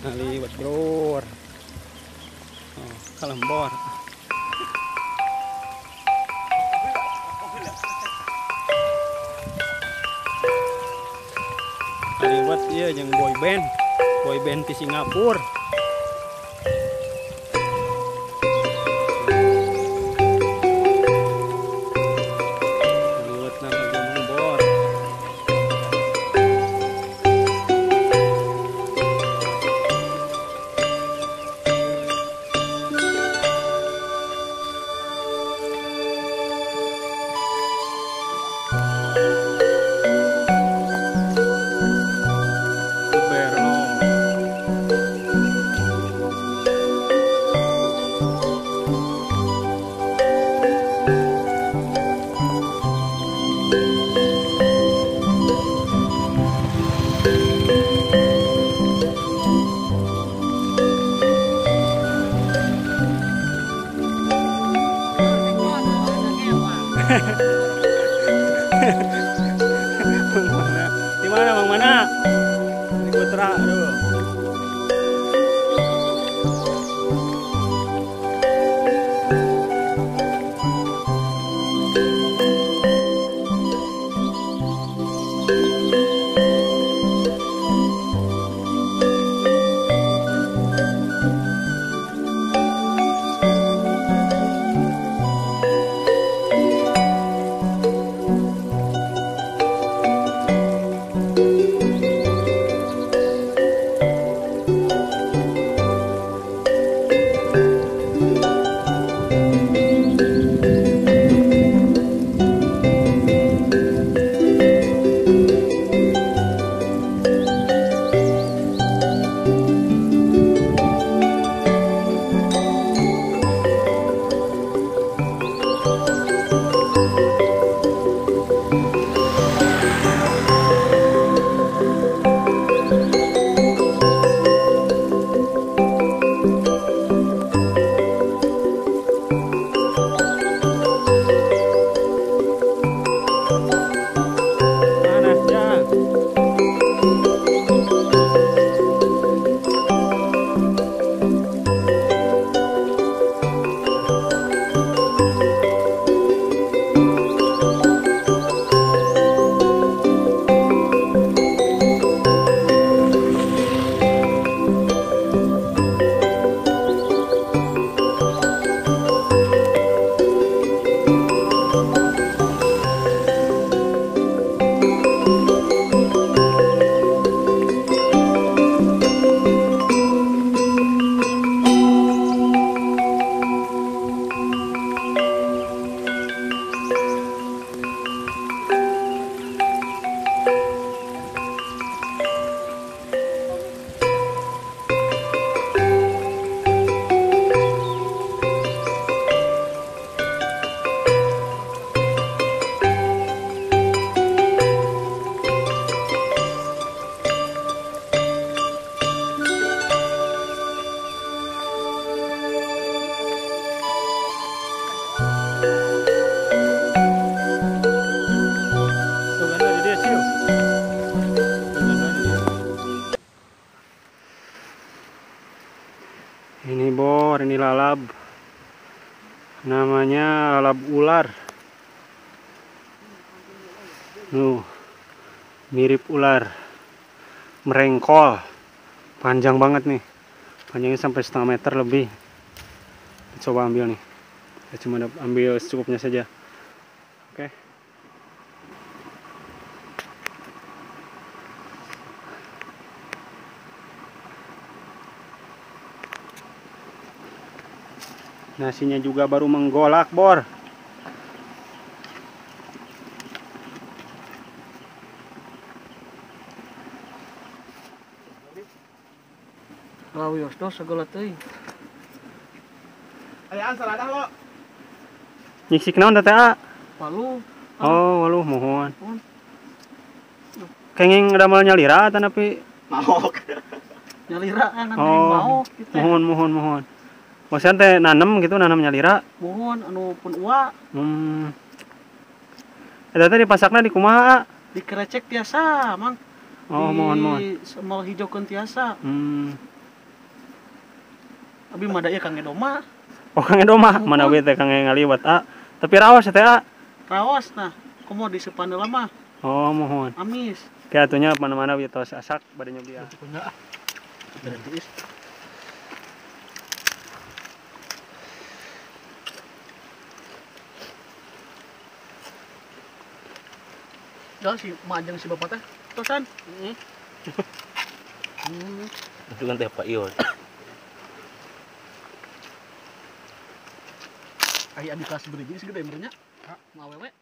Ngaliwat bro. Oh, kalembor. Ngaliwat iya jeung boy band di Singapura. Ngaliwat nama Gunung Bor. Mana? Di mana Bang Mana? Di Putra, aduh. Ini bor, ini lalab. Namanya lalab ular. Mirip ular. Merengkol. Panjang banget nih. Panjangnya sampai 1,5 meter lebih. Coba ambil nih. Saya cuma ambil secukupnya saja. Oke. Nasinya juga baru menggolak, bor. Rawios dos segala teuing. Ayaan saladah lo. Nyisik naon teh A? Palu. Oh, waluh mohon. Kenging damel nyalira tanapi Maok. Nyaliraan nanti oh, mau kita. mohon. Maksudnya teh nanem gitu, nanem nyalira. Mohon anu pun uwa Eta teh dipasakna di kumaha? dikerecek tiasa, Mang. Oh, mohon. Semal hijaukeun tiasa. Abi mah da ieu Kang Edoma. Oh Kang Edo mah mana we teh Kang ngaliwat tapi raos teh Raos nah, komo di sepan heula mah. oh mohon Amis. kayak atunya mana-mana we tos asak bade nyobi Punya. Terus. Dah si majeng si bapak teh. Tosan. Itu kan teh Pak Iyo. Ai adi kelas beureujing segede merenya. Mau awewe.